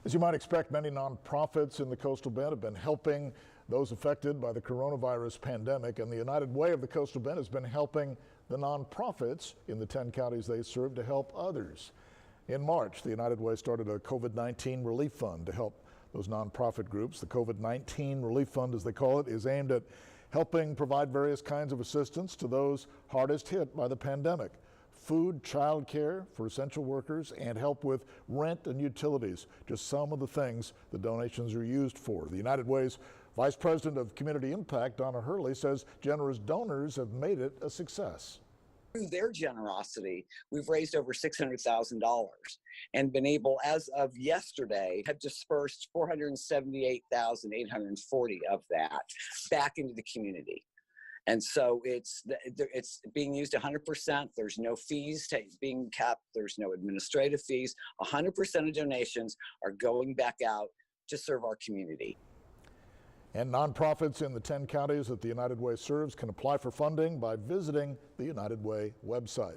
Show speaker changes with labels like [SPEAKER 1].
[SPEAKER 1] As you might expect, many nonprofits in the Coastal Bend have been helping those affected by the coronavirus pandemic, and the United Way of the Coastal Bend has been helping the nonprofits in the 10 counties they serve to help others. In March, the United Way started a COVID-19 relief fund to help those nonprofit groups. The COVID-19 Relief Fund, as they call it, is aimed at helping provide various kinds of assistance to those hardest hit by the pandemic. Food, child care for essential workers, and help with rent and utilities. Just some of the things the donations are used for. The United Way's Vice President of Community Impact, Donna Hurley, says generous donors have made it a success.
[SPEAKER 2] Through their generosity, we've raised over $600,000 and been able, as of yesterday, have dispersed $478,840 of that back into the community. And so it's being used 100%. There's no fees being kept. There's no administrative fees. 100% of donations are going back out to serve our community.
[SPEAKER 1] And nonprofits in the 10 counties that the United Way serves can apply for funding by visiting the United Way website.